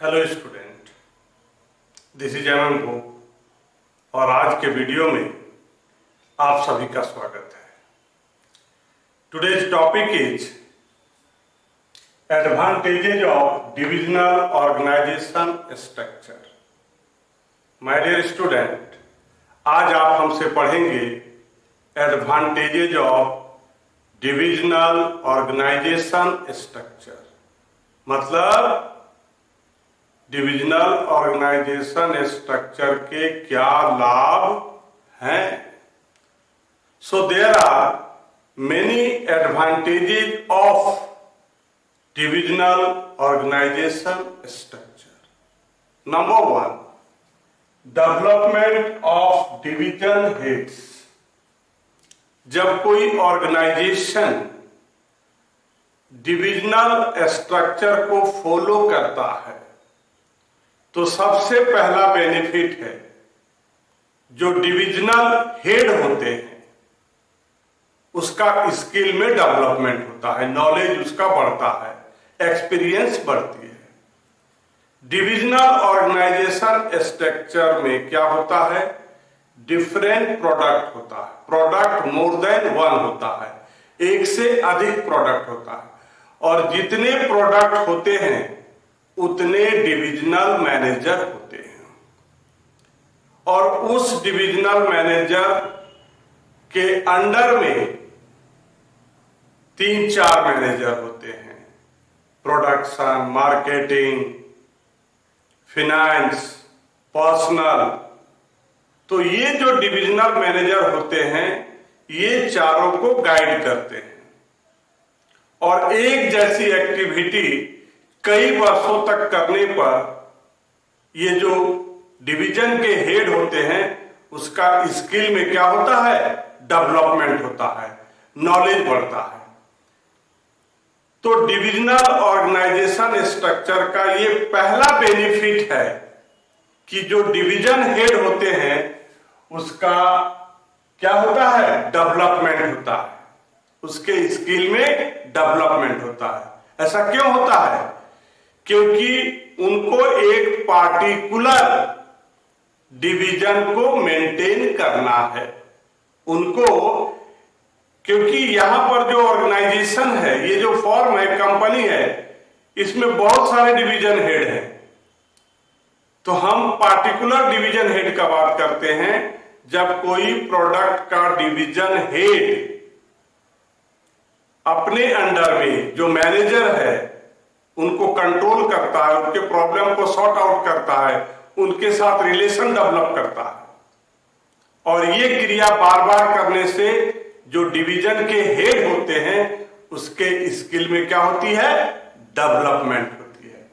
Hello student, this is M और आज के वीडियो में आप सभी का स्वागत है। Today's topic is advantages of divisional organisation structure. My dear student, आज आप हमसे पढ़ेंगे advantages of divisional organisation structure, मतलब डिविजनल ऑर्गेनाइजेशन स्ट्रक्चर के क्या लाभ हैं। So there are many advantages of divisional organisation structure. Number 1, development of division heads. जब कोई ऑर्गेनाइजेशन डिविजनल स्ट्रक्चर को फॉलो करता है तो सबसे पहला बेनिफिट है जो डिविजनल हेड होते हैं उसका स्किल में डेवलपमेंट होता है, नॉलेज उसका बढ़ता है, एक्सपीरियंस बढ़ती है। डिविजनल ऑर्गेनाइजेशन स्ट्रक्चर में क्या होता है, डिफरेंट प्रोडक्ट होता है, प्रोडक्ट मोर देन वन होता है, एक से अधिक प्रोडक्ट होता है और जितने प्रोडक्ट होते हैं उतने डिविजनल मैनेजर होते हैं और उस डिविजनल मैनेजर के अंडर में 3-4 मैनेजर होते हैं, प्रोडक्शन, मार्केटिंग, फिनांस, पर्सनल। तो ये जो डिविजनल मैनेजर होते हैं ये चारों को गाइड करते हैं और एक जैसी एक्टिविटी कई वर्षों तक करने पर ये जो डिवीजन के हेड होते हैं उसका स्किल में क्या होता है, डेवलपमेंट होता है, नॉलेज बढ़ता है। तो डिविजनल ऑर्गेनाइजेशन स्ट्रक्चर का ये पहला बेनिफिट है कि जो डिवीजन हेड होते हैं उसका क्या होता है, डेवलपमेंट होता है, उसके स्किल में डेवलपमेंट होता है। ऐसा क्यों होता है, क्योंकि उनको एक पार्टिकुलर डिवीजन को मेंटेन करना है उनको, क्योंकि यहां पर जो ऑर्गेनाइजेशन है, ये जो फॉर्म है, कंपनी है, इसमें बहुत सारे डिवीजन हेड हैं। तो हम पार्टिकुलर डिवीजन हेड का बात करते हैं जब कोई प्रोडक्ट का डिवीजन हेड अपने अंडर में जो मैनेजर है उनको कंट्रोल करता है, उनके प्रॉब्लम को सॉर्ट आउट करता है, उनके साथ रिलेशन डेवलप करता है और ये क्रिया बार बार करने से जो डिवीजन के हेड होते हैं उसके स्किल में क्या होती है, डेवलपमेंट होती है।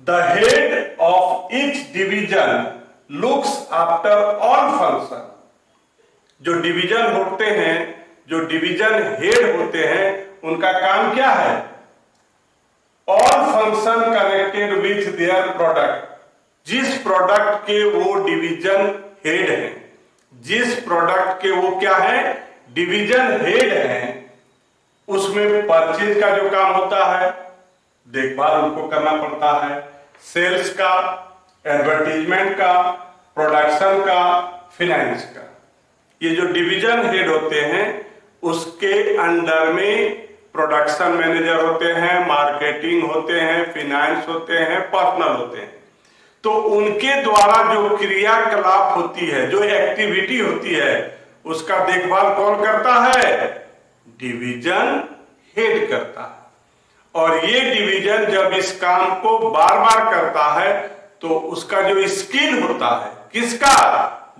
The head of each division looks after all function. जो डिवीजन होते हैं, जो डिवीजन हेड होते हैं, उनका काम क्या है, all function connected with their product. जिस प्रोडक्ट के वो डिवीजन हेड है, जिस प्रोडक्ट के वो क्या है, डिवीजन हेड है, उसमें परचेज का जो काम होता है, देखभाल उनको करना पड़ता है, सेल्स का, एडवर्टीजमेंट का, प्रोडक्शन का, फिनांस का। ये जो डिवीजन हेड होते हैं उसके अंडर में प्रोडक्शन मैनेजर होते हैं, मार्केटिंग होते हैं, फिनांस होते हैं, पर्सनल होते हैं। तो उनके द्वारा जो क्रियाकलाप होती है, जो एक्टिविटी होती है, उसका देखभाल कौन करता है, डिवीजन हेड करता है। और ये डिवीजन जब इस काम को बार बार करता है तो उसका जो स्किल होता है, किसका,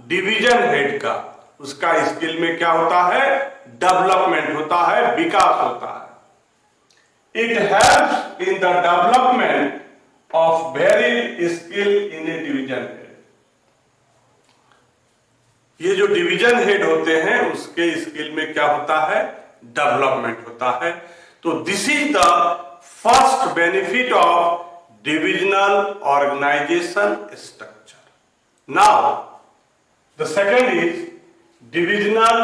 डिवीजन हेड का, उसका स्किल में क्या होता है, डेवलपमेंट होता है, विकास होता है। It helps in the development of very skill in A division head. ये जो डिवीजन हेड होते हैं उसके स्किल में क्या होता है, डेवलपमेंट होता है। तो this is the first benefit of divisional organisation structure. Now the second is divisional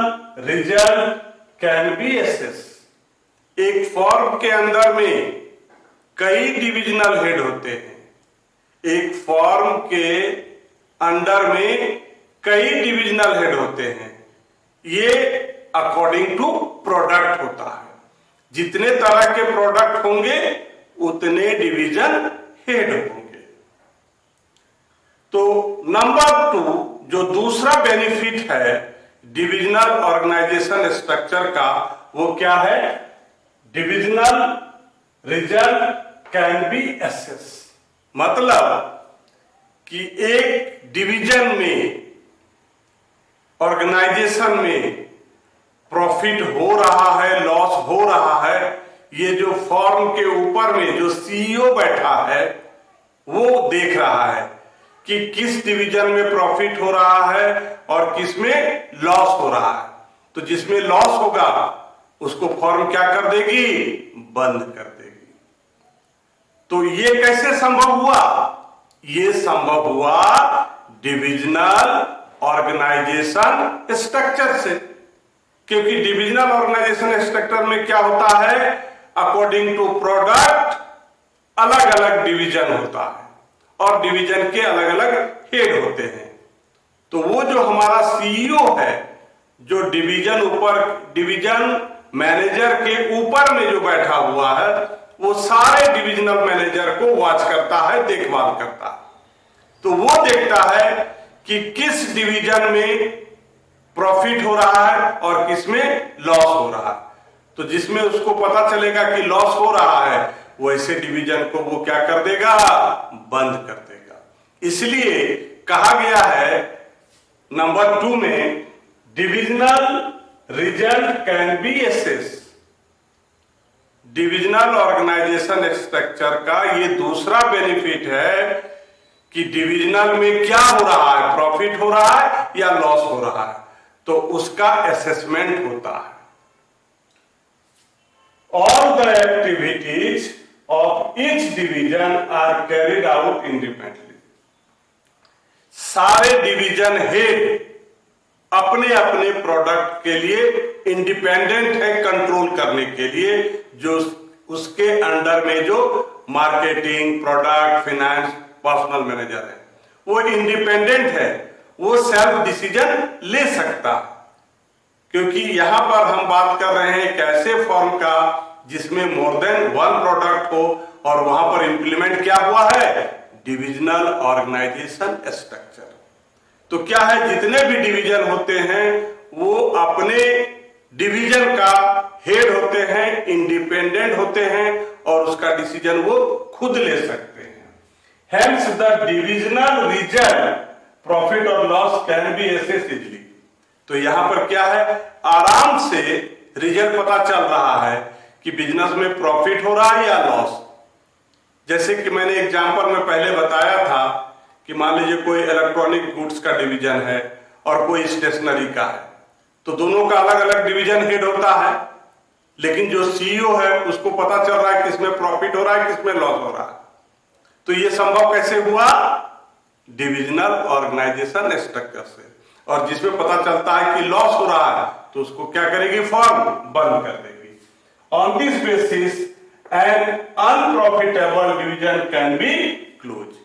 result can be assess. एक फॉर्म के अंदर में कई डिविजनल हेड होते हैं एक फॉर्म के अंडर में कई डिविजनल हेड होते हैं। ये अकॉर्डिंग टू प्रोडक्ट होता है। जितने तरह के प्रोडक्ट होंगे उतने डिवीजन हेड होंगे। तो नंबर 2 जो दूसरा बेनिफिट है डिविजनल ऑर्गेनाइजेशन स्ट्रक्चर का, वो क्या है? Divisional result can be assess. मतलब कि एक डिवीजन में, ऑर्गेनाइजेशन में प्रॉफिट हो रहा है, लॉस हो रहा है, ये जो फॉर्म के ऊपर में जो सीईओ बैठा है वो देख रहा है कि किस डिवीजन में प्रॉफिट हो रहा है और किस में लॉस हो रहा है। तो जिसमें लॉस होगा उसको फॉर्म क्या कर देगी? बंद कर देगी। तो ये कैसे संभव हुआ? ये संभव हुआ डिविजनल ऑर्गेनाइजेशन स्ट्रक्चर से। क्योंकि डिविजनल ऑर्गेनाइजेशन स्ट्रक्चर में क्या होता है? अकॉर्डिंग टू प्रोडक्ट अलग अलग डिवीजन होता है और डिवीजन के अलग अलग हेड होते हैं। तो वो जो हमारा सीईओ है, जो डिवीजन मैनेजर के ऊपर में जो बैठा हुआ है, वो सारे डिविजनल मैनेजर को वॉच करता है, देखभाल करता है। तो वो देखता है कि किस डिवीजन में प्रॉफिट हो रहा है और किस में लॉस हो रहा है। तो जिसमें उसको पता चलेगा कि लॉस हो रहा है, वैसे डिवीजन को वो क्या कर देगा? बंद कर देगा। इसलिए कहा गया है नंबर 2 में divisional result can be assess. Divisional organisation structure का ये दूसरा बेनिफिट है कि डिविजनल में क्या हो रहा है, प्रॉफिट हो रहा है या लॉस हो रहा है, तो उसका असेसमेंट होता है। All the activities of each division are carried out independently. सारे डिवीजन हेड अपने अपने प्रोडक्ट के लिए इंडिपेंडेंट है, कंट्रोल करने के लिए। जो उसके अंडर में जो marketing, product, finance, personal manager है, वो इंडिपेंडेंट है, वो सेल्फ डिसीजन ले सकता। क्योंकि यहां पर हम बात कर रहे हैं एक ऐसे फॉर्म का जिसमें मोर देन 1 प्रोडक्ट हो और वहां पर इंप्लीमेंट क्या हुआ है? Divisional organisation structure. तो क्या है, जितने भी डिवीजन होते हैं वो अपने डिवीजन का हेड होते हैं, इंडिपेंडेंट होते हैं और उसका डिसीजन वो खुद ले सकते हैं। Hence the divisional result profit और loss can be assess easily. तो यहां पर क्या है, आराम से रिजल्ट पता चल रहा है कि बिजनेस में प्रॉफिट हो रहा है या लॉस। जैसे कि मैंने एग्जांपल में पहले बताया था कि मान लीजिए कोई इलेक्ट्रॉनिक गुड्स का डिवीजन है और कोई स्टेशनरी का है, तो दोनों का अलग अलग डिवीजन हेड होता है, लेकिन जो सीईओ है उसको पता चल रहा है किसमें प्रॉफिट हो रहा है, किसमें लॉस हो रहा है। तो ये संभव कैसे हुआ? डिविजनल ऑर्गेनाइजेशन स्ट्रक्चर से। और जिसमें पता चलता है कि लॉस हो रहा है तो उसको क्या करेगी? फॉर्म बंद कर देगी। On this basis an unprofitable division can be close.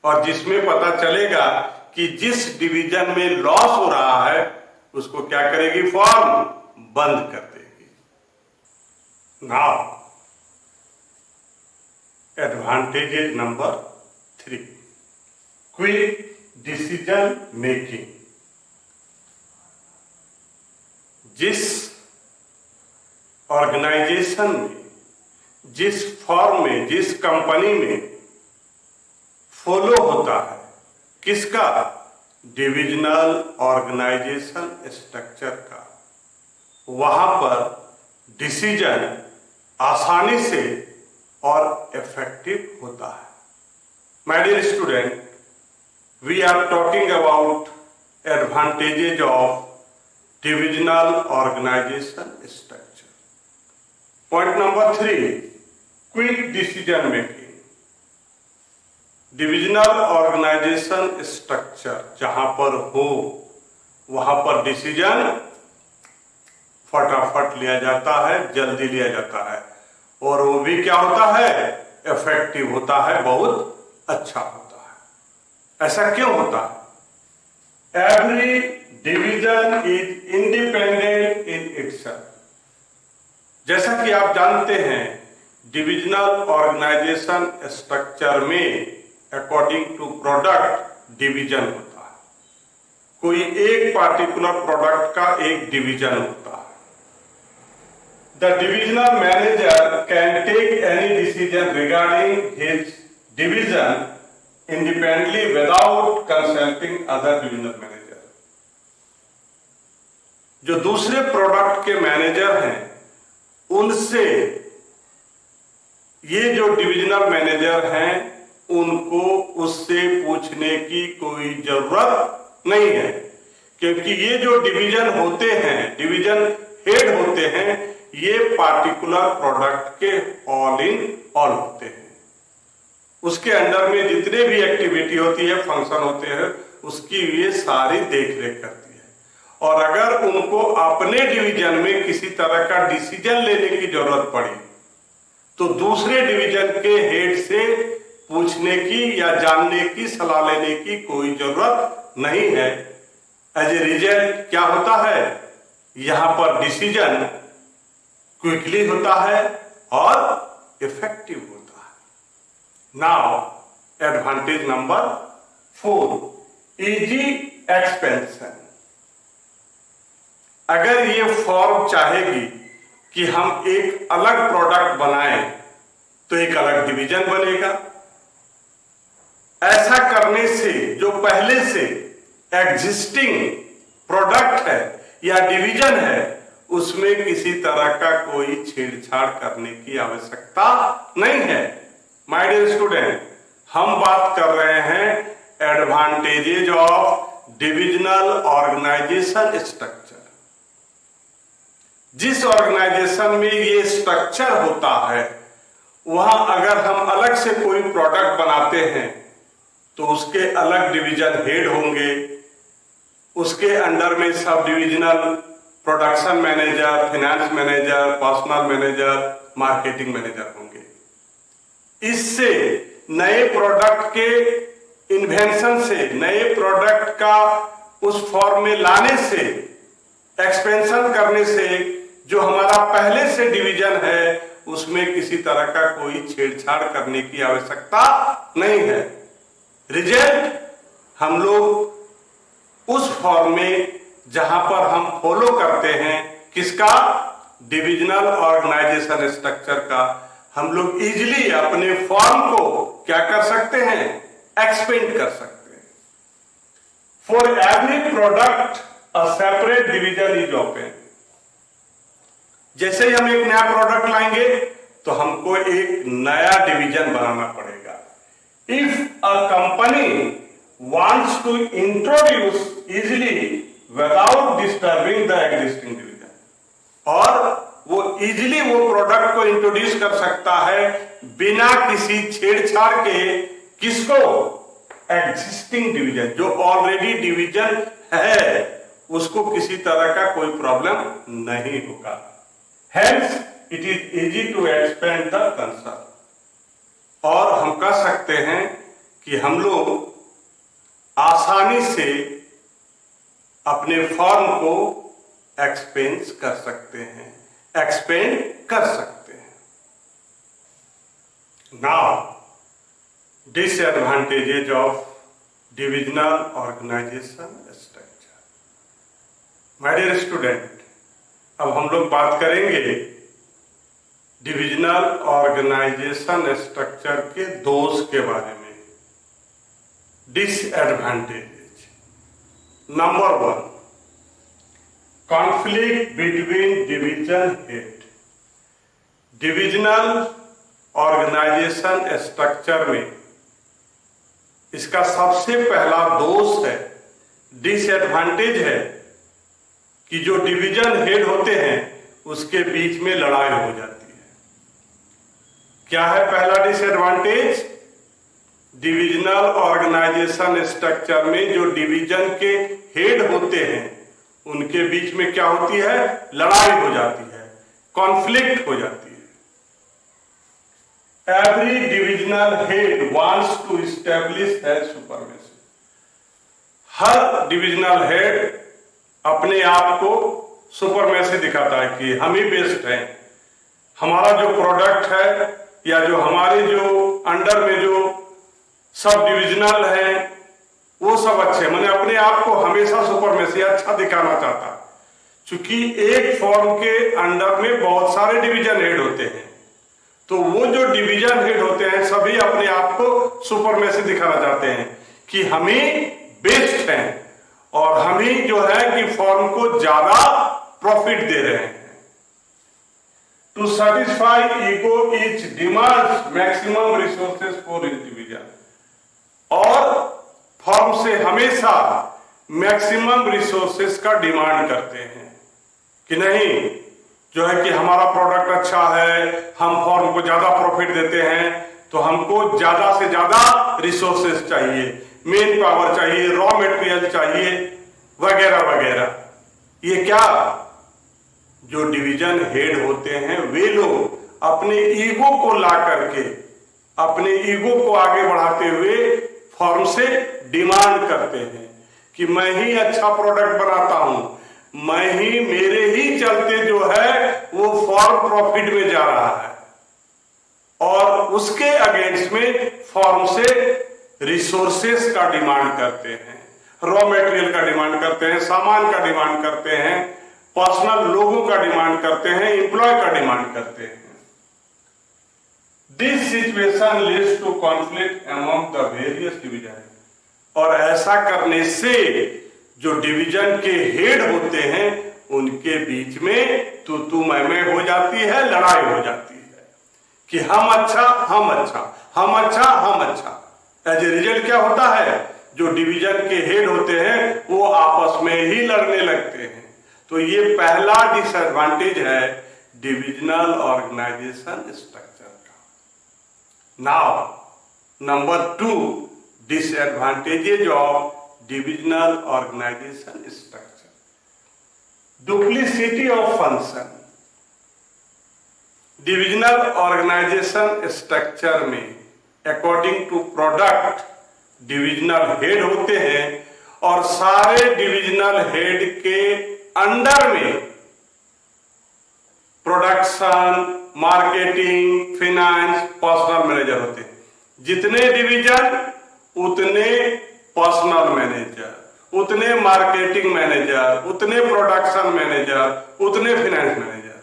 और जिसमें पता चलेगा कि जिस डिवीजन में लॉस हो रहा है उसको क्या करेगी? फॉर्म बंद कर देगी। Now advantage number 3, quick decision making. जिस ऑर्गेनाइजेशन में, जिस फॉर्म में, जिस कंपनी में फॉलो होता है किसका? डिविजनल ऑर्गेनाइजेशन स्ट्रक्चर का, वहां पर डिसीजन आसानी से और इफेक्टिव होता है। My dear student, we are talking about advantages of divisional organisation structure. Point number 3, quick decision making. Divisional organisation structure जहां पर हो वहां पर डिसीजन फटाफट लिया जाता है, जल्दी लिया जाता है, और वो भी क्या होता है? इफेक्टिव होता है, बहुत अच्छा होता है। ऐसा क्यों होता है? Every division is independent in itself. जैसा कि आप जानते हैं, डिविजनल ऑर्गेनाइजेशन स्ट्रक्चर में अकॉर्डिंग टू प्रोडक्ट डिवीजन होता है। कोई एक पार्टिकुलर प्रोडक्ट का एक डिवीजन होता है। The divisional manager can take any decision regarding his division independently without consulting other divisional manager. जो दूसरे प्रोडक्ट के मैनेजर हैं, उनसे ये जो डिविजनल मैनेजर हैं, उनको उससे पूछने की कोई जरूरत नहीं है, क्योंकि ये जो डिवीजन होते हैं, डिवीजन हेड होते हैं, ये पार्टिकुलर प्रोडक्ट के ऑल इन ऑल होते हैं। उसके अंडर में जितने भी एक्टिविटी होती है, फंक्शन होते हैं, उसकी ये सारी देखरेख करती है। और अगर उनको अपने डिवीजन में किसी तरह का डिसीजन लेने की जरूरत पड़ी, तो दूसरे डिवीजन के हेड से पूछने की या जानने की, सलाह लेने की कोई जरूरत नहीं है। एज ए रिजल्ट क्या होता है? यहां पर डिसीजन क्विकली होता है और इफेक्टिव होता है। Now advantage number 4, easy expansion. अगर ये फॉर्म चाहेगी कि हम एक अलग प्रोडक्ट बनाएं, तो एक अलग डिवीजन बनेगा। ऐसा करने से जो पहले से एग्जिस्टिंग प्रोडक्ट है या डिवीजन है, उसमें किसी तरह का कोई छेड़छाड़ करने की आवश्यकता नहीं है। माय डियर स्टूडेंट, हम बात कर रहे हैं advantages of divisional organisation structure. जिस ऑर्गेनाइजेशन में ये स्ट्रक्चर होता है, वहां अगर हम अलग से कोई प्रोडक्ट बनाते हैं, तो उसके अलग डिवीजन हेड होंगे, उसके अंडर में sub divisional production manager, finance manager, personal manager, marketing manager होंगे। इससे नए प्रोडक्ट के इन्वेंशन से, नए प्रोडक्ट का उस फॉर्म में लाने से, एक्सपेंशन करने से, जो हमारा पहले से डिवीजन है, उसमें किसी तरह का कोई छेड़छाड़ करने की आवश्यकता नहीं है। रिजल्ट, हम लोग उस फॉर्म में जहां पर हम फॉलो करते हैं किसका? डिविजनल ऑर्गेनाइजेशन स्ट्रक्चर का, हम लोग इजीली अपने फॉर्म को क्या कर सकते हैं? एक्सपेंड कर सकते हैं। For every product a separate division is open. जैसे ही हम एक नया प्रोडक्ट लाएंगे, तो हमको एक नया डिवीजन बनाना पड़ेगा। If a company wants to introduce easily without disturbing the existing division, और वो इजीली वो प्रोडक्ट को इंट्रोड्यूस कर सकता है बिना किसी छेड़छाड़ के। किसको? एग्जिस्टिंग डिवीजन, जो ऑलरेडी डिवीजन है, उसको किसी तरह का कोई प्रॉब्लम नहीं होगा। Hence, it is easy to expand the concern। और हम कह सकते हैं कि हम लोग आसानी से अपने फॉर्म को एक्सपेंस कर सकते हैं, एक्सपेंड कर सकते हैं। Now disadvantages of divisional organisation structure. My dear student, अब हम लोग बात करेंगे डिविजनल ऑर्गेनाइजेशन स्ट्रक्चर के दोष के बारे में। Disadvantage number 1, conflict between division head. Divisional organisation structure में इसका सबसे पहला दोष है, डिसएडवांटेज है, कि जो डिवीजन हेड होते हैं उसके बीच में लड़ाई हो जाती है। क्या है पहला डिसएडवांटेज? डिविजनल ऑर्गेनाइजेशन स्ट्रक्चर में जो डिवीजन के हेड होते हैं, उनके बीच में क्या होती है? लड़ाई हो जाती है, कॉन्फ्लिक्ट हो जाती है। every divisional head wants to establish their supremacy. Her divisional head अपने आप को सुपरमेसी दिखाता है कि हम ही बेस्ट हैं, हमारा जो प्रोडक्ट है या जो हमारे जो अंडर में जो सब डिविजनल हैं वो सब अच्छे, मैंने अपने आप को हमेशा सुपरमेसी अच्छा दिखाना चाहता, क्योंकि एक फॉर्म के अंडर में बहुत सारे डिवीजन हेड होते हैं, तो वो जो डिवीजन हेड होते हैं सभी अपने आप को सुपरमेसी दिखाना चाहते हैं कि हम ही बेस्ट हैं और हम ही जो है कि फॉर्म को ज्यादा प्रॉफिट दे रहे हैं। To satisfy ego each demands maximum resources for individual, और फॉर्म से हमेशा मैक्सिमम रिसोर्सेज का डिमांड करते हैं कि नहीं जो है कि हमारा प्रोडक्ट अच्छा है, हम फॉर्म को ज्यादा प्रॉफिट देते हैं, तो हमको ज्यादा से ज्यादा रिसोर्सेज चाहिए, मेन पावर चाहिए, रॉ मटेरियल चाहिए, वगैरह वगैरह। ये क्या जो डिवीजन हेड होते हैं वे लोग अपने ईगो को ला करके, अपने ईगो को आगे बढ़ाते हुए फॉर्म से डिमांड करते हैं कि मैं ही अच्छा प्रोडक्ट बनाता हूं, मैं ही, मेरे ही चलते जो है वो फॉर्म प्रॉफिट में जा रहा है, और उसके अगेंस्ट में फॉर्म से रिसोर्सेस का डिमांड करते हैं, रॉ मटेरियल का डिमांड करते हैं, सामान का डिमांड करते हैं, पर्सनल लोगों का डिमांड करते हैं, एम्प्लॉय का डिमांड करते हैं। This situation leads to conflict among the various division, और ऐसा करने से जो डिवीजन के हेड होते हैं उनके बीच में तू मैं हो जाती है, लड़ाई हो जाती है कि हम अच्छा हम अच्छा, हम अच्छा हम अच्छा। एज ए रिजल्ट क्या होता है, जो डिवीजन के हेड होते हैं वो आपस में ही लड़ने लगते हैं। तो ये पहला डिसएडवांटेज है डिविजनल ऑर्गेनाइजेशन स्ट्रक्चर का। Now number 2 disadvantages of divisional organisation structure. Duplicity of function. Divisional organisation structure में according to product divisional head होते हैं, और सारे डिविजनल हेड के अंडर में production, marketing, finance, personal manager होते हैं। जितने डिवीजन उतने पर्सनल मैनेजर, उतने मार्केटिंग मैनेजर, उतने प्रोडक्शन मैनेजर, उतने फाइनेंस मैनेजर।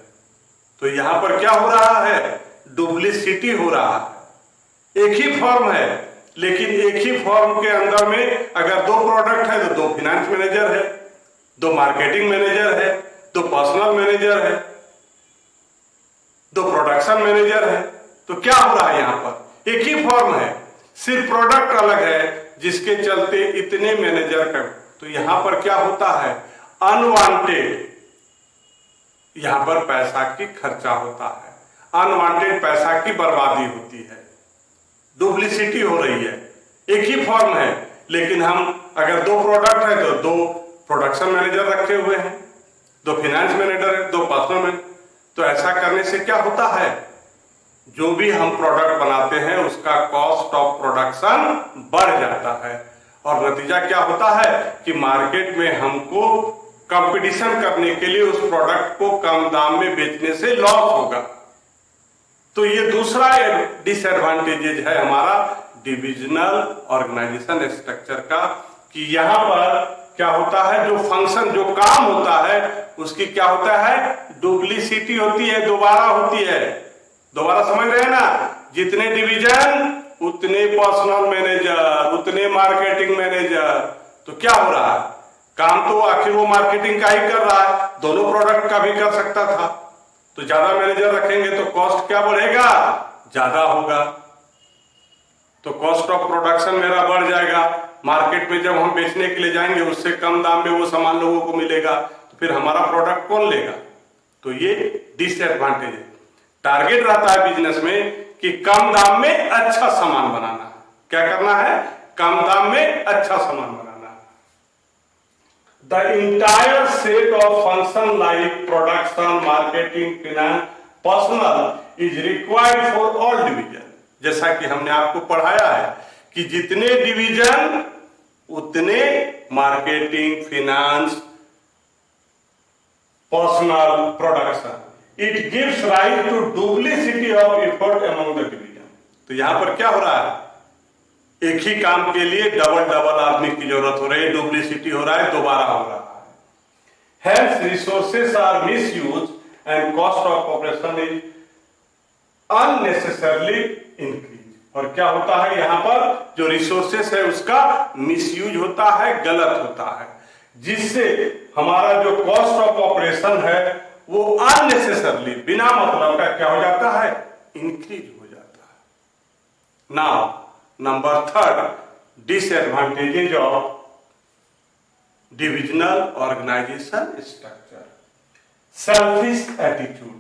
तो यहां पर क्या हो रहा है, डुप्लीसिटी हो रहा है। एक ही फॉर्म है, लेकिन एक ही फॉर्म के अंदर में अगर 2 प्रोडक्ट है तो 2 फाइनेंस मैनेजर है, 2 मार्केटिंग मैनेजर है, 2 पर्सनल मैनेजर है, 2 प्रोडक्शन मैनेजर है। तो क्या हो रहा है, यहां पर एक ही फॉर्म है, सिर्फ प्रोडक्ट अलग है, जिसके चलते इतने मैनेजर का। तो यहां पर क्या होता है, अनवांटेड यहां पर पैसा की खर्चा होता है, अनवांटेड पैसा की बर्बादी होती है, डुप्लीसिटी हो रही है। एक ही फॉर्म है, लेकिन हम अगर 2 प्रोडक्ट है तो 2 प्रोडक्शन मैनेजर रखे हुए हैं, 2 फाइनेंस मैनेजर है, 2 पर्सनल मैनेजर। तो ऐसा करने से क्या होता है, जो भी हम प्रोडक्ट बनाते हैं उसका कॉस्ट ऑफ प्रोडक्शन बढ़ जाता है, और नतीजा क्या होता है कि मार्केट में हमको कंपटीशन करने के लिए उस प्रोडक्ट को कम दाम में बेचने से लॉस होगा। तो ये दूसरा डिसएडवांटेजेज है हमारा डिविजनल ऑर्गेनाइजेशन स्ट्रक्चर का, कि यहां पर क्या होता है, जो फंक्शन, जो काम होता है उसकी क्या होता है, डुप्लीसिटी होती है, दोबारा होती है। दोबारा समझ रहे हैं ना, जितने डिवीजन उतने पर्सनल मैनेजर, उतने मार्केटिंग मैनेजर। तो क्या हो रहा है, काम तो आखिर वो मार्केटिंग का ही कर रहा है, दोनों प्रोडक्ट का भी कर सकता था। तो ज्यादा मैनेजर रखेंगे तो कॉस्ट क्या बढ़ेगा, ज्यादा होगा, तो कॉस्ट ऑफ प्रोडक्शन मेरा बढ़ जाएगा। मार्केट में जब हम बेचने के लिए जाएंगे उससे कम दाम में वो सामान लोगों को मिलेगा, तो फिर हमारा प्रोडक्ट कौन लेगा। तो ये डिसएडवांटेज है। टारगेट रहता है बिजनेस में कि कम दाम में अच्छा सामान बनाना। क्या करना है, कम दाम में अच्छा सामान बनाना। The entire set of function like production, marketing, finance, personal is required for all division. जैसा कि हमने आपको पढ़ाया है कि जितने डिवीजन उतने marketing, finance, personal, production. It gives rise to duplicity of effort among the division. तो यहां पर क्या हो रहा है, एक ही काम के लिए डबल आदमी की जरूरत हो रही है, डुप्लीसिटी हो रहा है, दोबारा हो रहा है। Hence resources are misused and cost of operation is unnecessarily increased। और क्या होता है, यहां पर जो रिसोर्सेस है उसका मिसयूज होता है, गलत होता है, जिससे हमारा जो कॉस्ट ऑफ ऑपरेशन है वो अननेसेसरली, बिना मतलब का क्या हो जाता है, इंक्रीज हो जाता है। Now number third, disadvantages of divisional organisation structure. Selfish attitude.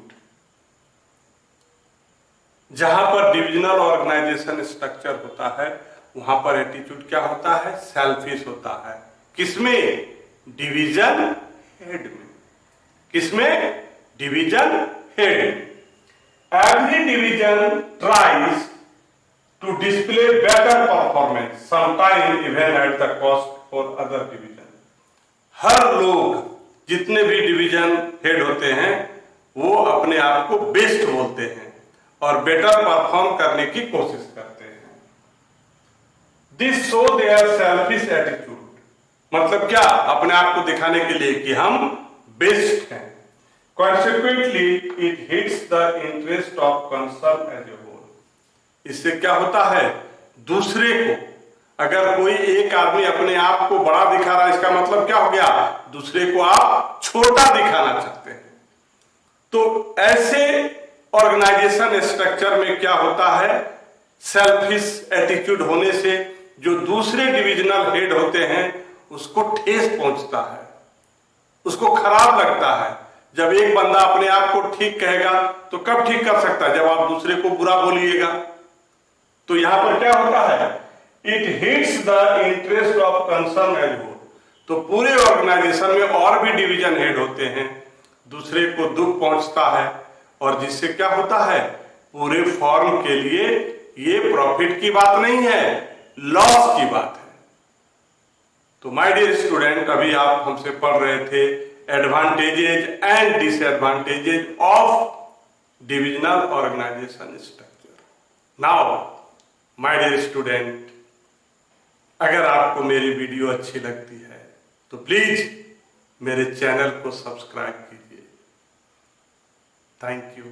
जहां पर डिविजनल ऑर्गेनाइजेशन स्ट्रक्चर होता है वहां पर एटीट्यूड क्या होता है, सेल्फिश होता है। किसमें, डिवीजन हेड में। किसमें, division head. Every division tries to display better performance, sometime even at the cost for other division. हर लोग, जितने भी डिवीजन हेड होते हैं, वो अपने आप को बेस्ट बोलते हैं और बेटर परफॉर्म करने की कोशिश करते हैं। This show their selfish attitude. मतलब क्या, अपने आप को दिखाने के लिए कि हम बेस्ट हैं। Consequently it hits the interest of concern as a whole. इससे क्या होता है, दूसरे को, अगर कोई एक आदमी अपने आप को बड़ा दिखा रहा है, इसका मतलब क्या हो गया, दूसरे को आप छोटा दिखाना चाहते हैं। तो ऐसे ऑर्गेनाइजेशन स्ट्रक्चर में क्या होता है, सेल्फिश एटीट्यूड होने से जो दूसरे डिविजनल हेड होते हैं उसको ठेस पहुंचता है, उसको खराब लगता है। जब एक बंदा अपने आप को ठीक कहेगा तो कब ठीक कर सकता है, जब आप दूसरे को बुरा बोलिएगा। तो यहां पर क्या होता है, it hits the interest of concern as whole. तो पूरे ऑर्गेनाइजेशन में और भी डिवीजन हेड होते हैं, दूसरे को दुख पहुंचता है और जिससे क्या होता है, पूरे फॉर्म के लिए ये प्रॉफिट की बात नहीं है, लॉस की बात है। तो माय डियर स्टूडेंट, अभी आप हमसे पढ़ रहे थे advantages and disadvantages of divisional organisation structure. Now my dear student, अगर आपको मेरी वीडियो अच्छी लगती है तो प्लीज मेरे चैनल को सब्सक्राइब कीजिए। Thank you.